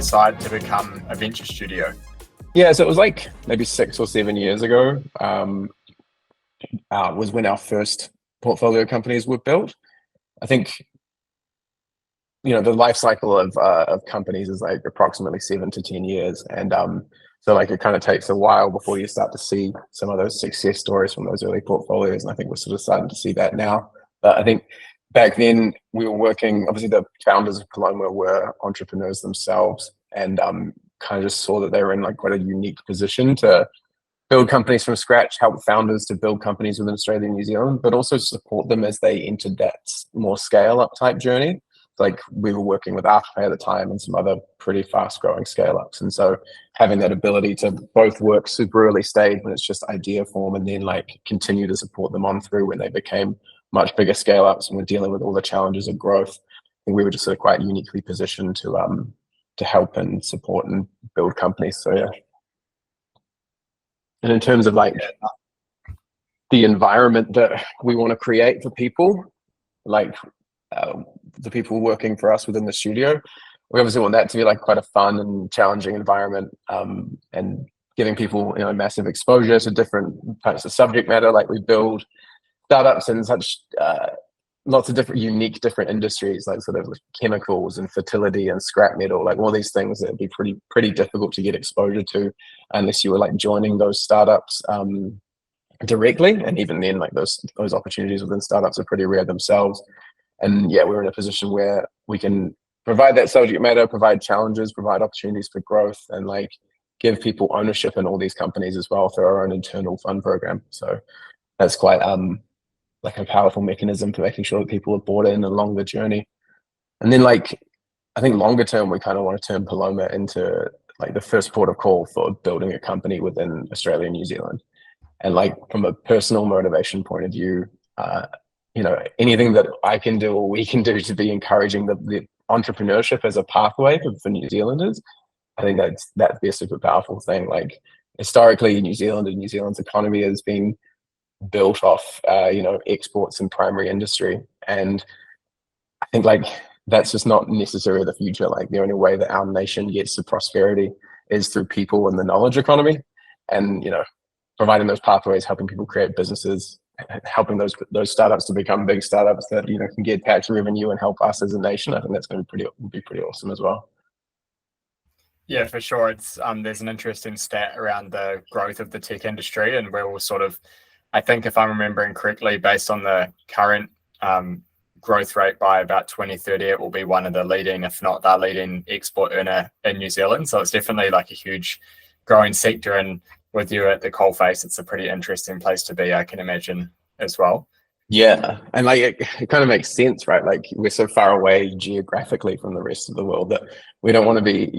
decide to become a venture studio? Yeah, so it was like maybe 6 or 7 years ago, was when our first portfolio companies were built. I think, the life cycle of companies is like approximately 7 to 10 years. And so like it kind of takes a while before you start to see some of those success stories from those early portfolios. And I think we're sort of starting to see that now. But I think back then we were working, obviously the founders of Paloma were entrepreneurs themselves, and kind of just saw that they were in like quite a unique position to build companies from scratch, help founders to build companies within Australia and New Zealand, but also support them as they entered that more scale up type journey. Like we were working with Afterpay at the time and some other pretty fast growing scale ups. And so having that ability to both work super early stage when it's just idea form, and then like continue to support them on through when they became much bigger scale ups and were dealing with all the challenges of growth. And we were just sort of quite uniquely positioned to help and support and build companies. So yeah. And in terms of like the environment that we want to create for people, like the people working for us within the studio, we obviously want that to be like quite a fun and challenging environment, and giving people massive exposure to different types of subject matter. Like we build startups in such lots of different unique different industries, like sort of chemicals and fertility and scrap metal, like all these things that would be pretty difficult to get exposure to unless you were like joining those startups directly. And even then, like those opportunities within startups are pretty rare themselves. And yeah, we're in a position where we can provide that subject matter, provide challenges, provide opportunities for growth, and like give people ownership in all these companies as well through our own internal fund program. So that's quite like a powerful mechanism for making sure that people are bought in along the journey. And then like, I think longer term, we kind of want to turn Paloma into like the first port of call for building a company within Australia and New Zealand. And like from a personal motivation point of view, anything that I can do or we can do to be encouraging the entrepreneurship as a pathway for New Zealanders, I think that'd be a super powerful thing. Like historically, New Zealand and New Zealand's economy has been built off exports and primary industry, and I think like that's just not necessarily the future. Like the only way that our nation gets to prosperity is through people and the knowledge economy, and providing those pathways, helping people create businesses, helping those startups to become big startups that can get tax revenue and help us as a nation. I think that's going to be pretty awesome as well. Yeah, for sure. It's there's an interesting stat around the growth of the tech industry, and we're all sort of, I think if I'm remembering correctly, based on the current growth rate, by about 2030, it will be one of the leading, if not the leading export earner in New Zealand. So it's definitely like a huge growing sector. And with you at the coalface, it's a pretty interesting place to be, I can imagine as well. Yeah, and like it kind of makes sense, right? Like we're so far away geographically from the rest of the world that we don't want to be,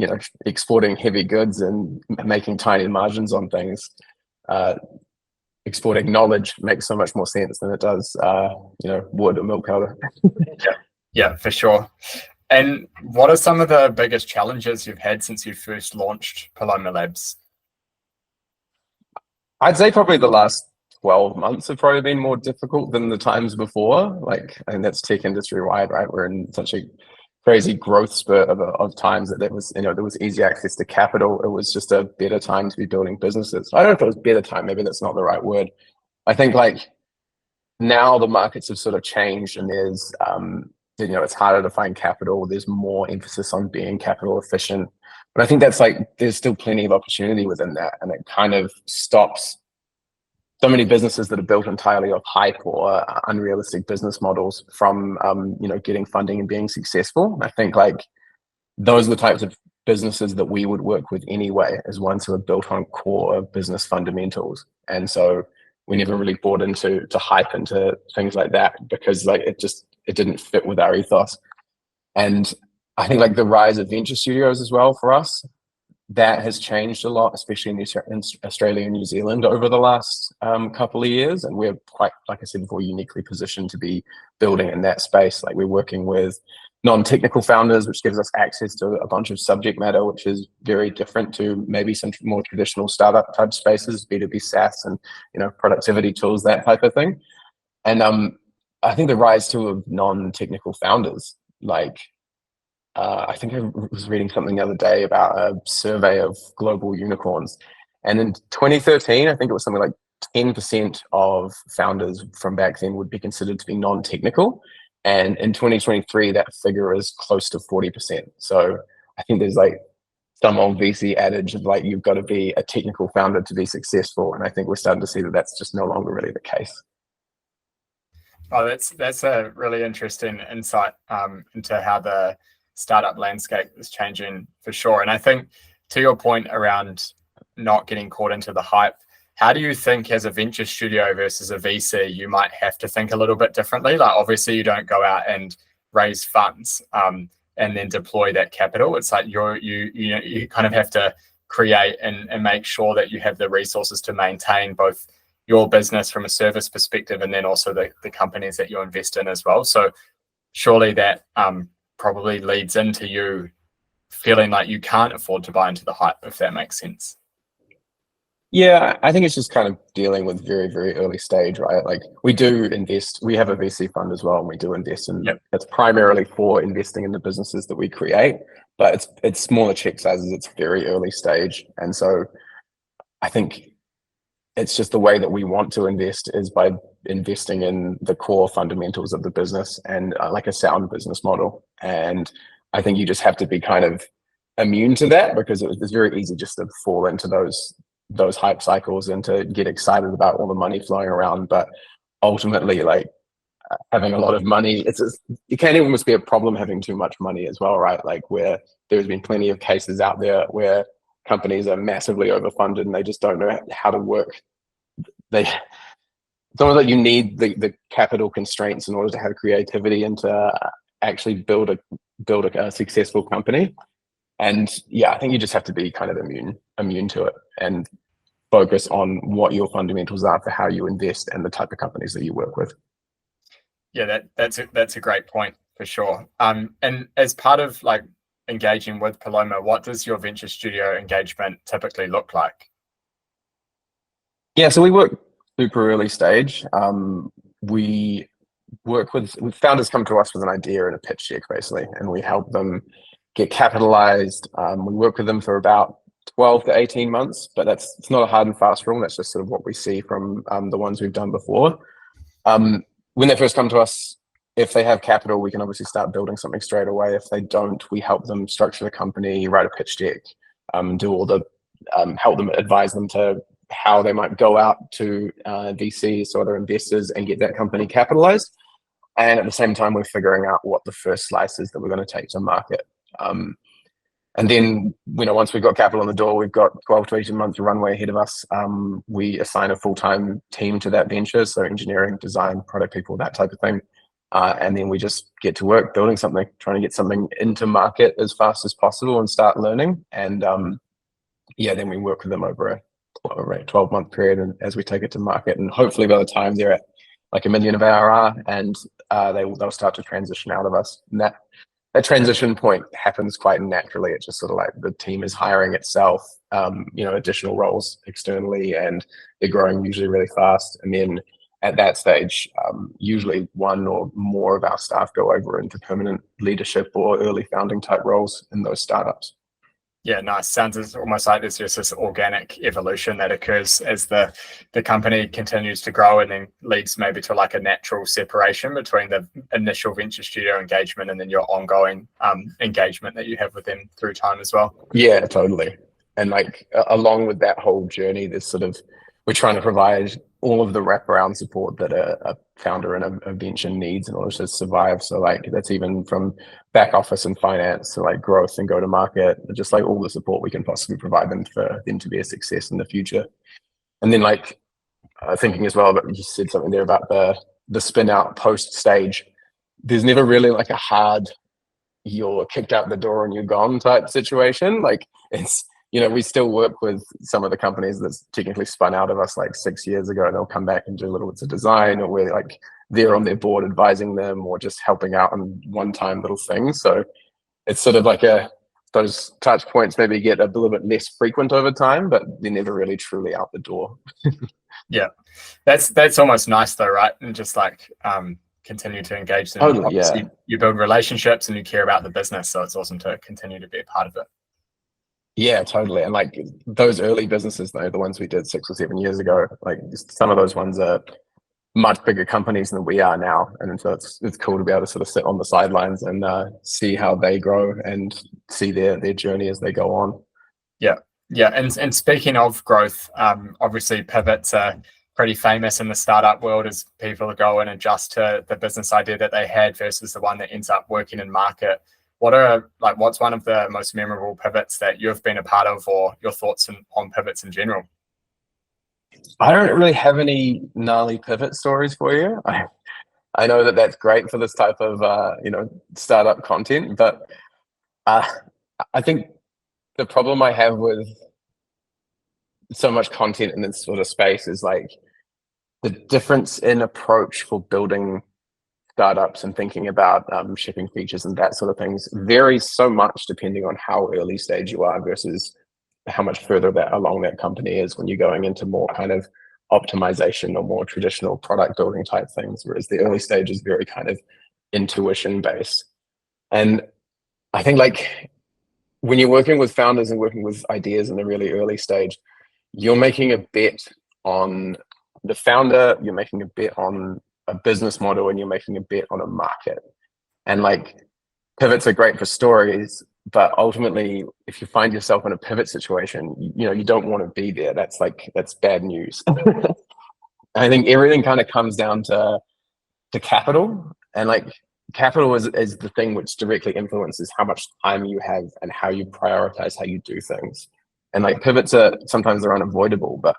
exporting heavy goods and making tiny margins on things. Exporting knowledge makes so much more sense than it does, wood or milk powder. Yeah, for sure. And what are some of the biggest challenges you've had since you first launched Paloma Labs? I'd say probably the last 12 months have probably been more difficult than the times before. Like, I think that's tech industry wide, right? We're in such a crazy growth spurt of times that there was easy access to capital. It was just a better time to be building businesses. I don't know if it was better time, maybe that's not the right word. I think like now the markets have sort of changed, and there's it's harder to find capital. There's more emphasis on being capital efficient. But I think that's like there's still plenty of opportunity within that, and it kind of stops so many businesses that are built entirely off hype or unrealistic business models from getting funding and being successful. I think like those are the types of businesses that we would work with anyway, as ones who are built on core business fundamentals. And so we never really bought into hype into things like that, because like it didn't fit with our ethos. And I think like the rise of venture studios as well for us, that has changed a lot, especially in Australia and New Zealand over the last couple of years. And we're quite, like I said before, uniquely positioned to be building in that space. Like we're working with non-technical founders, which gives us access to a bunch of subject matter, which is very different to maybe some more traditional startup type spaces, B2B SaaS and, productivity tools, that type of thing. And I think the rise too of non-technical founders, like I think I was reading something the other day about a survey of global unicorns. And in 2013, I think it was something like 10% of founders from back then would be considered to be non-technical. And in 2023, that figure is close to 40%. So I think there's like some old VC adage of like, you've got to be a technical founder to be successful. And I think we're starting to see that that's just no longer really the case. Oh, that's a really interesting insight into how the startup landscape is changing for sure. And I think to your point around not getting caught into the hype, how do you think as a venture studio versus a VC, you might have to think a little bit differently? Like obviously you don't go out and raise funds and then deploy that capital. It's like you kind of have to create and make sure that you have the resources to maintain both your business from a service perspective and then also the companies that you invest in as well. So surely that probably leads into you feeling like you can't afford to buy into the hype, if that makes sense. Yeah, I think it's just kind of dealing with very, very early stage, right? Like we do invest, we have a VC fund as well, and we do invest in, it's primarily for investing in the businesses that we create, but it's smaller check sizes, it's very early stage. And so I think it's just the way that we want to invest is by investing in the core fundamentals of the business and like a sound business model. And I think you just have to be kind of immune to that because it's very easy just to fall into those hype cycles and to get excited about all the money flowing around. But ultimately, like having a lot of money, it can almost be a problem having too much money as well, right? Like where there's been plenty of cases out there where companies are massively overfunded and they just don't know how to work. It's almost like you need the capital constraints in order to have creativity and to actually build a successful company. And yeah, I think you just have to be kind of immune to it and focus on what your fundamentals are for how you invest and the type of companies that you work with. Yeah, that's a great point for sure. And as part of like engaging with Paloma, what does your venture studio engagement typically look like? Yeah, so we work super early stage. We work with founders come to us with an idea and a pitch deck basically, and we help them get capitalized. We work with them for about 12 to 18 months, but it's not a hard and fast rule. That's just sort of what we see from the ones we've done before. When they first come to us, if they have capital, we can obviously start building something straight away. If they don't, we help them structure the company, write a pitch deck, do all the help them advise them to how they might go out to VCs or other investors and get that company capitalized. And at the same time, we're figuring out what the first slice is that we're going to take to market. And then, once we've got capital on the door, we've got 12 to 18 months of runway ahead of us. We assign a full-time team to that venture, so engineering, design, product people, that type of thing. And then we just get to work building something, trying to get something into market as fast as possible and start learning. And then we work with them over a 12-month period and as we take it to market. And hopefully by the time they're at like $1 million of ARR and they'll start to transition out of us. And that transition point happens quite naturally. It's just sort of like the team is hiring itself, additional roles externally, and they're growing usually really fast. And then at that stage, usually one or more of our staff go over into permanent leadership or early founding type roles in those startups. Yeah, nice. Sounds almost like there's just this organic evolution that occurs as the company continues to grow and then leads maybe to like a natural separation between the initial venture studio engagement and then your ongoing engagement that you have with them through time as well. Yeah, totally. And like along with that whole journey, we're trying to provide all of the wraparound support that a founder and a venture needs in order to survive. So like that's even from back office and finance to like growth and go to market, just like all the support we can possibly provide them for them to be a success in the future. And then like thinking as well, but you said something there about the spin out post stage. There's never really like a hard you're kicked out the door and you're gone type situation. Like it's, we still work with some of the companies that's technically spun out of us like 6 years ago. They'll come back and do little bits of design, or we're like they're on their board advising them or just helping out on one-time little things. So it's sort of like those touch points maybe get a little bit less frequent over time, but they're never really truly out the door. Yeah, that's almost nice though, right? And just like continue to engage them. Totally, Obviously, yeah. you build relationships and you care about the business, so it's awesome to continue to be a part of it. Yeah, totally. And like those early businesses, though, the ones we did 6 or 7 years ago, like some of those ones are much bigger companies than we are now. And so it's cool to be able to sort of sit on the sidelines and see how they grow and see their journey as they go on. Yeah. Yeah. And speaking of growth, obviously pivots are pretty famous in the startup world as people go and adjust to the business idea that they had versus the one that ends up working in market. What's one of the most memorable pivots that you've been a part of, or your thoughts on pivots in general? I don't really have any gnarly pivot stories for you. I know that that's great for this type of startup content, but uh, I think the problem I have with so much content in this sort of space is like the difference in approach for building startups and thinking about shipping features and that sort of things varies so much depending on how early stage you are versus how much further along that company is when you're going into more kind of optimization or more traditional product building type things, whereas the early stage is very kind of intuition based. And I think like when you're working with founders and working with ideas in the really early stage, you're making a bet on the founder, you're making a bet on a business model, and you're making a bet on a market. And like pivots are great for stories, but ultimately, if you find yourself in a pivot situation, you don't want to be there. That's bad news. I think everything kind of comes down to capital, and like capital is the thing which directly influences how much time you have and how you prioritize how you do things. And like pivots sometimes they're unavoidable, but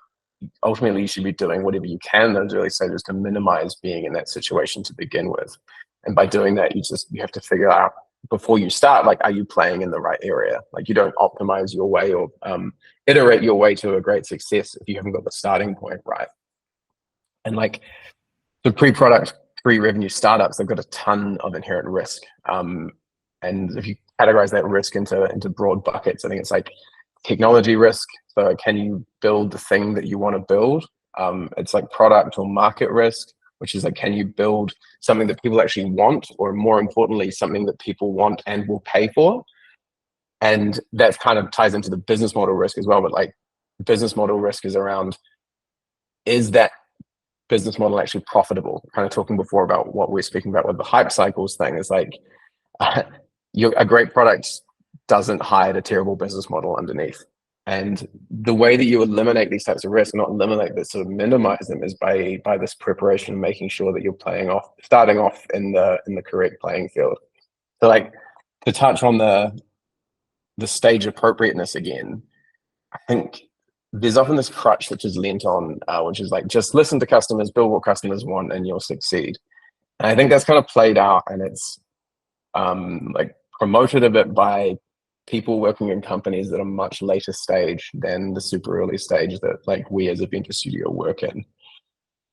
ultimately you should be doing whatever you can in those early stages to minimize being in that situation to begin with. And by doing that, you have to figure out before you start, like, are you playing in the right area? Like you don't optimize your way or iterate your way to a great success if you haven't got the starting point right. And like the pre-product, pre-revenue startups, they've got a ton of inherent risk. And if you categorize that risk into broad buckets, I think it's like technology risk. So can you build the thing that you want to build? It's like product or market risk, which is like, can you build something that people actually want, or more importantly, something that people want and will pay for? And that kind of ties into the business model risk as well. But like business model risk is around, is that business model actually profitable? Kind of talking before about what we're speaking about with the hype cycles thing is like, a great product doesn't hide a terrible business model underneath. And the way that you eliminate these types of risks, not eliminate, but sort of minimize them, is by this preparation, making sure that you're starting off in the correct playing field. So like to touch on the stage appropriateness again, I think there's often this crutch which is lent on, which is like, just listen to customers, build what customers want, and you'll succeed. And I think that's kind of played out, and it's like promoted a bit by people working in companies that are much later stage than the super early stage that like we as a venture studio work in.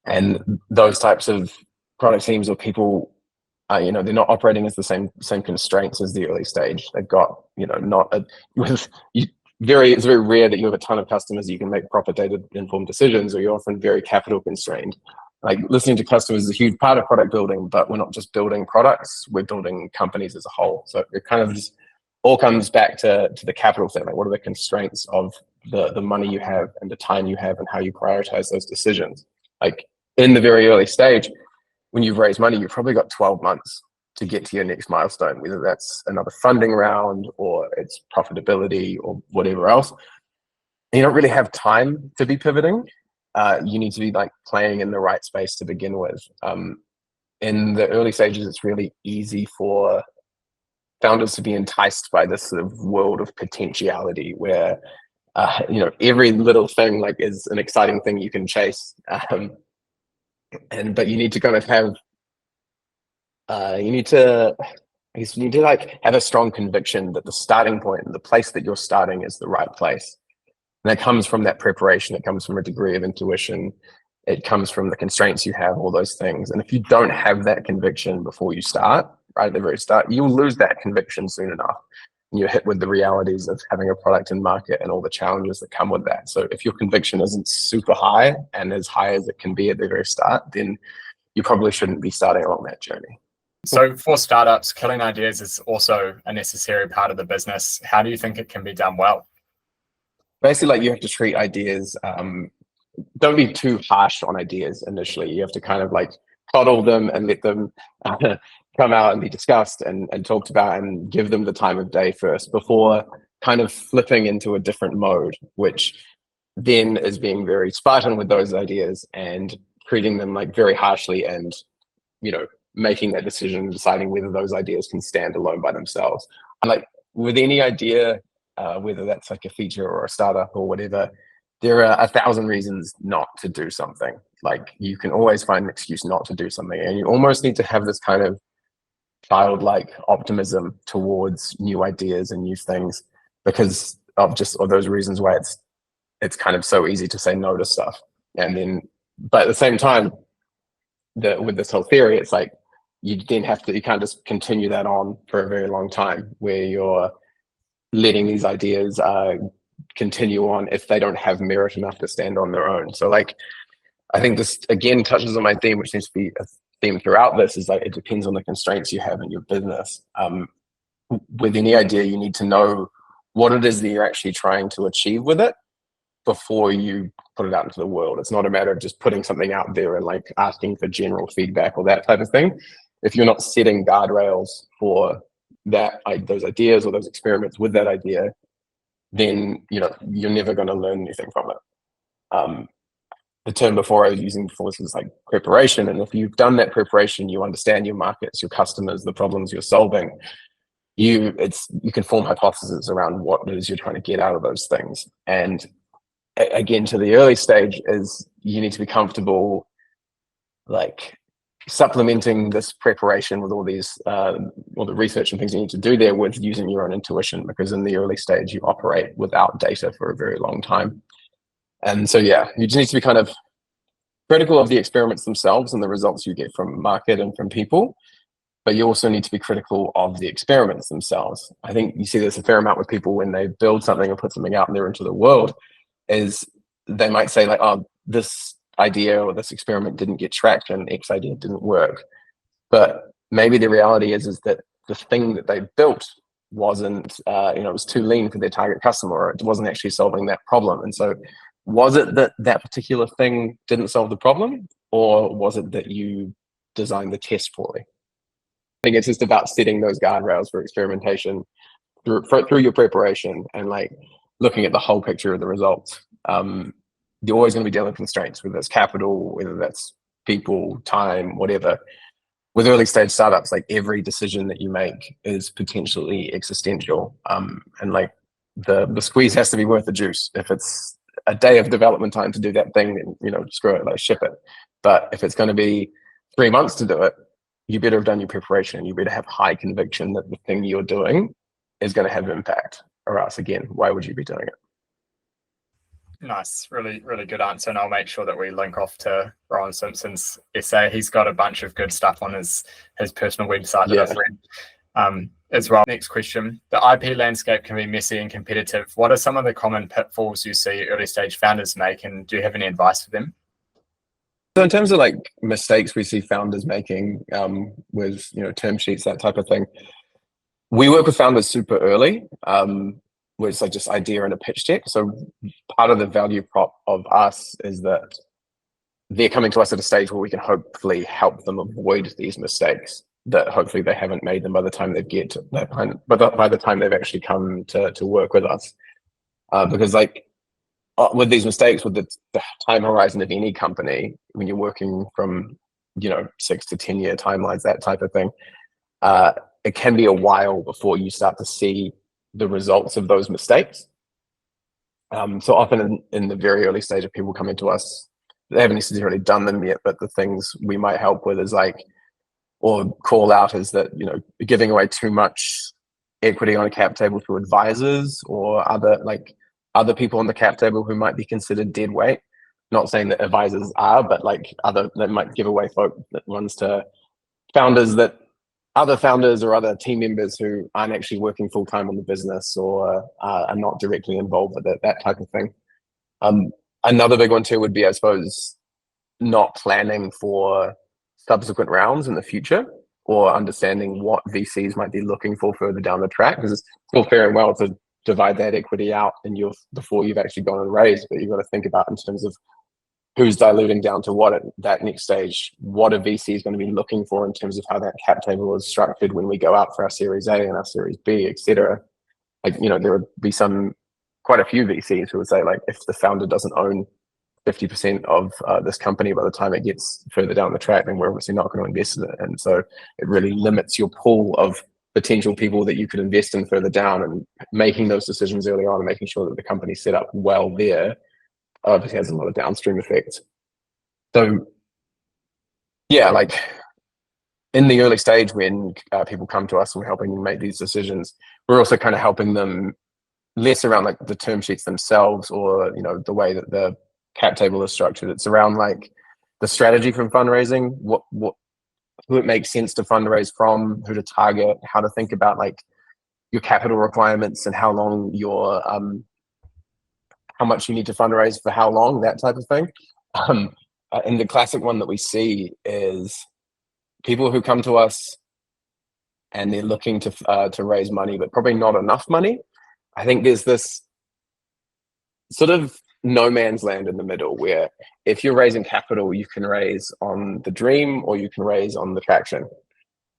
And those types of product teams or people, they're not operating as the same constraints as the early stage. They've got, it's very rare that you have a ton of customers you can make proper data informed decisions, or you're often very capital constrained. Like listening to customers is a huge part of product building, but we're not just building products, we're building companies as a whole. So it kind of just all comes back to the capital thing. Like what are the constraints of the money you have and the time you have and how you prioritize those decisions? Like in the very early stage, when you've raised money, you've probably got 12 months to get to your next milestone, whether that's another funding round or it's profitability or whatever else. And you don't really have time to be pivoting. You need to be like playing in the right space to begin with. In the early stages, it's really easy for founders to be enticed by this sort of world of potentiality where, every little thing like is an exciting thing you can chase. But you need to kind of have, you need to like have a strong conviction that the starting point and the place that you're starting is the right place. And that comes from that preparation. It comes from a degree of intuition. It comes from the constraints you have, all those things. And if you don't have that conviction before you start, right at the very start, you'll lose that conviction soon enough. And you're hit with the realities of having a product in market and all the challenges that come with that. So if your conviction isn't super high and as high as it can be at the very start, then you probably shouldn't be starting along that journey. So for startups, killing ideas is also a necessary part of the business. How do you think it can be done well? Basically, like, you have to treat ideas, don't be too harsh on ideas initially. You have to kind of like coddle them and let them come out and be discussed and talked about, and give them the time of day first before kind of flipping into a different mode, which then is being very Spartan with those ideas and treating them like very harshly, and making that decision and deciding whether those ideas can stand alone by themselves. And like with any idea, whether that's like a feature or a startup or whatever, there are 1,000 reasons not to do something. Like, you can always find an excuse not to do something, and you almost need to have this kind of childlike optimism towards new ideas and new things, because of those reasons why it's kind of so easy to say no to stuff. And then, but at the same time, with this whole theory, it's like you can't just continue that on for a very long time, where you're letting these ideas continue on if they don't have merit enough to stand on their own. So like, I think this again touches on my theme, which seems to be a theme throughout this, is like, it depends on the constraints you have in your business. With any idea, you need to know what it is that you're actually trying to achieve with it before you put it out into the world. It's not a matter of just putting something out there and like asking for general feedback or that type of thing. If you're not setting guardrails for that, those ideas or those experiments with that idea, then you're never going to learn anything from it. The term before I was using before was like preparation, and if you've done that preparation, you understand your markets, your customers, the problems you're solving. You can form hypotheses around what it is you're trying to get out of those things. And again, to the early stage, is you need to be comfortable like supplementing this preparation with all these all the research and things you need to do there with using your own intuition, because in the early stage you operate without data for a very long time. And so yeah, you just need to be kind of critical of the experiments themselves and the results you get from market and from people, but you also need to be critical of the experiments themselves. I think you see this a fair amount with people when they build something or put something out there into the world, is they might say like, oh, this idea or this experiment didn't get traction, X idea didn't work. But maybe the reality is that the thing that they built wasn't, it was too lean for their target customer, or it wasn't actually solving that problem. And so was it that that particular thing didn't solve the problem, or was it that you designed the test poorly? I think it's just about setting those guardrails for experimentation through your preparation, and like looking at the whole picture of the results. You're always going to be dealing with constraints, whether it's capital, whether that's people, time, whatever. With early stage startups, like every decision that you make is potentially existential, and like the squeeze has to be worth the juice. If it's a day of development time to do that thing, then screw it, like ship it. But if it's going to be 3 months to do it, you better have done your preparation, and you better have high conviction that the thing you're doing is going to have impact, or else again, why would you be doing it? Nice, really, really good answer. And I'll make sure that we link off to Rowan Simpson's essay. He's got a bunch of good stuff on his personal website that I've read as well. Next question. The IP landscape can be messy and competitive. What are some of the common pitfalls you see early stage founders make, and do you have any advice for them? So in terms of like mistakes we see founders making with term sheets, that type of thing, we work with founders super early, where it's like just idea and a pitch deck. So part of the value prop of us is that they're coming to us at a stage where we can hopefully help them avoid these mistakes, that hopefully they haven't made them by the time by the time they've actually come to work with us. Because like with these mistakes, with the time horizon of any company, when you're working from 6 to 10 year timelines, that type of thing, it can be a while before you start to see the results of those mistakes. So often in the very early stage of people coming to us, they haven't necessarily done them yet, but the things we might help with is like, or call out, is that giving away too much equity on a cap table to advisors or other people on the cap table who might be considered dead weight. Not saying that advisors are, but like they might give away ones to other founders or other team members who aren't actually working full time on the business, or are not directly involved with it, that type of thing. Another big one too would be, I suppose, not planning for subsequent rounds in the future, or understanding what VCs might be looking for further down the track, because it's still fair and well to divide that equity out before you've actually gone and raised, but you've got to think about in terms of who's diluting down to what at that next stage, what a VC is going to be looking for in terms of how that cap table is structured when we go out for our Series A and our Series B, etc. Like, there would be quite a few VCs who would say, like, if the founder doesn't own 50% of this company by the time it gets further down the track, then we're obviously not going to invest in it. And so it really limits your pool of potential people that you could invest in further down, and making those decisions early on and making sure that the company's set up well there obviously has a lot of downstream effects. So yeah, like in the early stage when people come to us and we're helping them make these decisions, we're also kind of helping them less around like the term sheets themselves, or the way that the cap table is structured. It's around like the strategy from fundraising, who it makes sense to fundraise from, who to target, how to think about like your capital requirements and how long how much you need to fundraise for how long, that type of thing. And the classic one that we see is people who come to us and they're looking to raise money, but probably not enough money. I think there's this sort of no man's land in the middle, where if you're raising capital, you can raise on the dream or you can raise on the traction.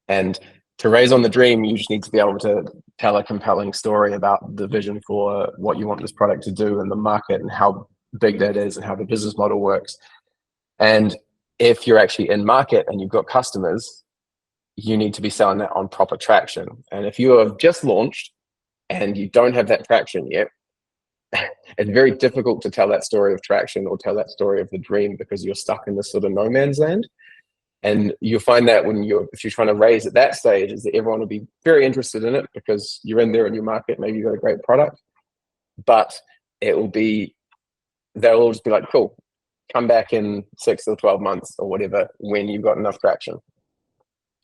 And to raise on the dream, you just need to be able to tell a compelling story about the vision for what you want this product to do in the market and how big that is and how the business model works. And if you're actually in market and you've got customers, you need to be selling that on proper traction. And if you have just launched and you don't have that traction yet, it's very difficult to tell that story of traction or tell that story of the dream, because you're stuck in this sort of no man's land. And you'll find that if you're trying to raise at that stage, is that everyone will be very interested in it because you're in there in your market, maybe you've got a great product, but they'll all just be like, cool, come back in 6 or 12 months or whatever, when you've got enough traction.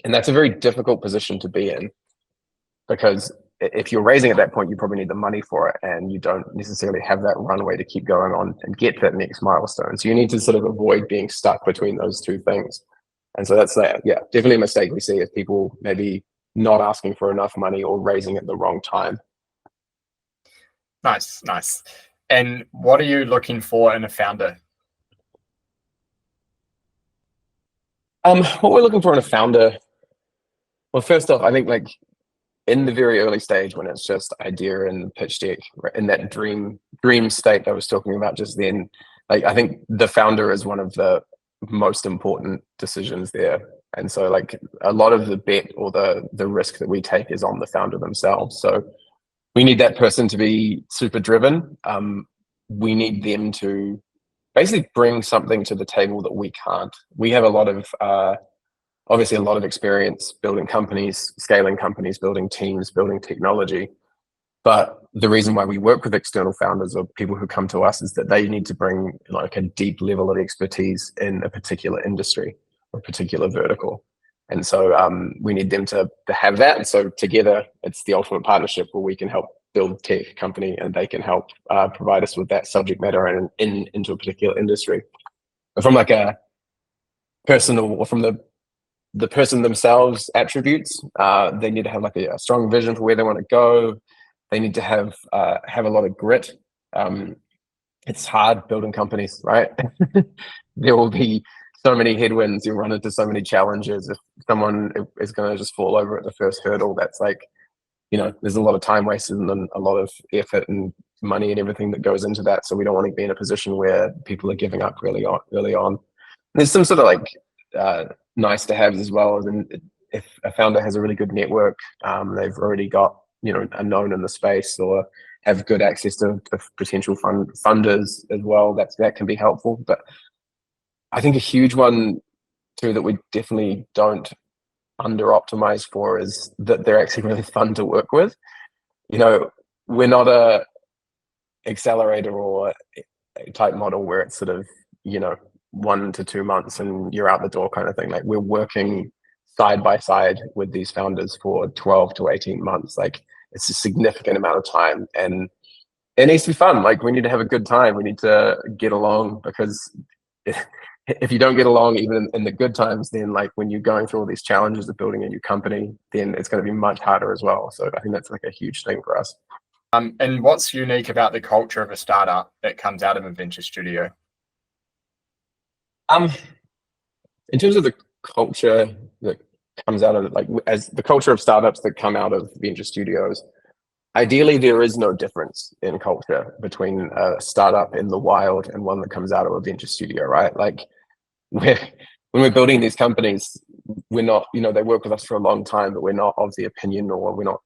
And that's a very difficult position to be in, because if you're raising at that point, you probably need the money for it, and you don't necessarily have that runway to keep going on and get that next milestone. So you need to sort of avoid being stuck between those two things. And so that's definitely a mistake we see, is people maybe not asking for enough money or raising at the wrong time. Nice. And what are you looking for in a founder? What we're looking for in a founder, well, first off, I think like in the very early stage, when it's just idea and pitch deck, in that dream state I was talking about just then, like I think the founder is one of the most important decisions there. And so like a lot of the bet or the risk that we take is on the founder themselves. So we need that person to be super driven. We need them to basically bring something to the table that we can't. We have obviously a lot of experience building companies, scaling companies, building teams, building technology. But the reason why we work with external founders or people who come to us is that they need to bring like a deep level of expertise in a particular industry or a particular vertical. And so we need them to have that. And so together, it's the ultimate partnership where we can help build tech company and they can help provide us with that subject matter and into a particular industry. But from like a personal, or from the person themselves attributes, they need to have like a strong vision for where they want to go. They need to have a lot of grit. It's hard building companies, right? There will be so many headwinds. You run into so many challenges. If someone is going to just fall over at the first hurdle, that's like, there's a lot of time wasted and a lot of effort and money and everything that goes into that. So we don't want to be in a position where people are giving up really early on. There's some sort of like nice to haves as well. And if a founder has a really good network, they've already got are known in the space or have good access to potential funders as well, that can be helpful. But I think a huge one too that we definitely don't under optimize for is that they're actually really fun to work with. We're not a accelerator or a type model where it's sort of 1 to 2 months and you're out the door kind of thing. Like, we're working side by side with these founders for 12 to 18 months. Like, it's a significant amount of time, and it needs to be fun. Like, we need to have a good time. We need to get along, because if you don't get along even in the good times, then like when you're going through all these challenges of building a new company, then it's going to be much harder as well. So I think that's like a huge thing for us. And what's unique about the culture of a startup that comes out of a venture studio? In terms of the culture that comes out of it, like as the culture of startups that come out of venture studios, ideally there is no difference in culture between a startup in the wild and one that comes out of a venture studio, right? Like we're when we're building these companies, we're not, they work with us for a long time, but we're not of the opinion, or we're not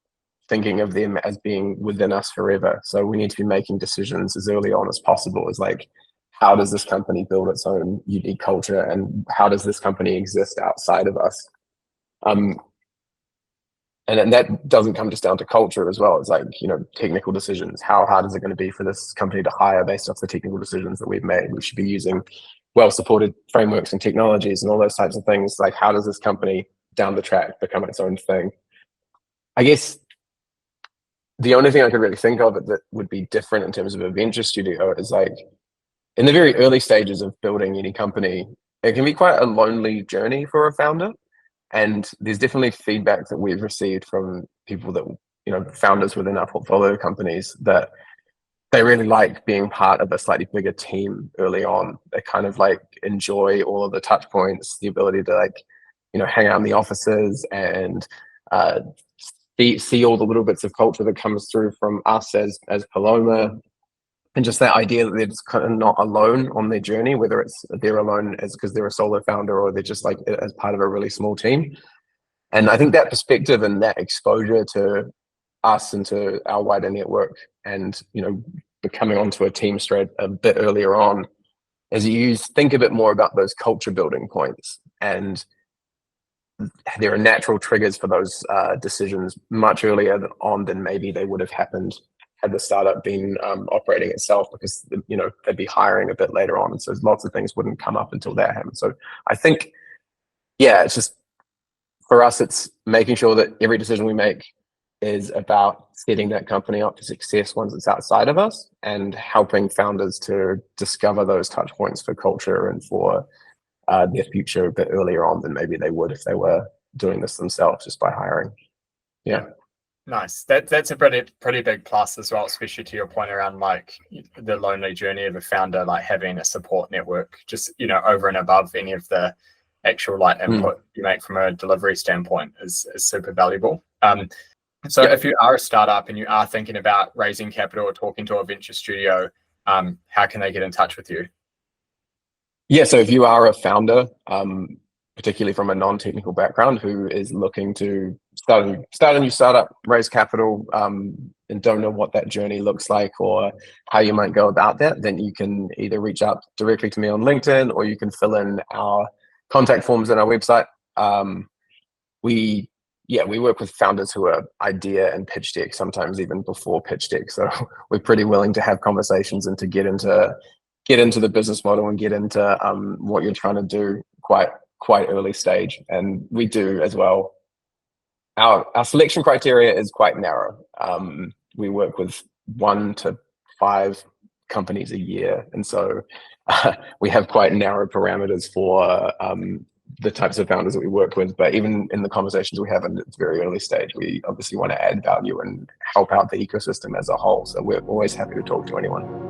thinking of them as being within us forever. So we need to be making decisions as early on as possible. Is like, how does this company build its own unique culture, and how does this company exist outside of us? And then that doesn't come just down to culture as well. It's like, technical decisions. How hard is it going to be for this company to hire based off the technical decisions that we've made? We should be using well-supported frameworks and technologies and all those types of things. Like, how does this company down the track become its own thing? I guess the only thing I could really think of that would be different in terms of a venture studio is like, in the very early stages of building any company, it can be quite a lonely journey for a founder. And there's definitely feedback that we've received from people that, founders within our portfolio companies, that they really like being part of a slightly bigger team early on. They kind of like enjoy all of the touch points, the ability to like, hang out in the offices and see all the little bits of culture that comes through from us as Paloma. And just that idea that they're just kind of not alone on their journey, whether it's they're alone as because they're a solo founder, or they're just like as part of a really small team. And I think that perspective and that exposure to us and to our wider network, and becoming onto a team straight a bit earlier on, as you think a bit more about those culture building points, and there are natural triggers for those decisions much earlier on than maybe they would have happened had the startup been operating itself, because they'd be hiring a bit later on, and so lots of things wouldn't come up until that happened. So I think, it's just, for us, it's making sure that every decision we make is about setting that company up for success once it's outside of us, and helping founders to discover those touch points for culture and for their future a bit earlier on than maybe they would if they were doing this themselves just by hiring. Yeah. Nice. That's a pretty big plus as well, especially to your point around like the lonely journey of a founder, like having a support network, just over and above any of the actual like input you make from a delivery standpoint is super valuable. So if you are a startup and you are thinking about raising capital or talking to a venture studio, how can they get in touch with you? Yeah, so if you are a founder, particularly from a non-technical background, who is looking to start a new startup, raise capital, and don't know what that journey looks like or how you might go about that, then you can either reach out directly to me on LinkedIn, or you can fill in our contact forms on our website. We work with founders who are idea and pitch deck, sometimes even before pitch deck. So we're pretty willing to have conversations and to get into the business model and get into what you're trying to do quite early stage. And we do as well. Our selection criteria is quite narrow. We work with 1 to 5 companies a year, and so we have quite narrow parameters for the types of founders that we work with. But even in the conversations we have in its very early stage, we obviously want to add value and help out the ecosystem as a whole. So we're always happy to talk to anyone.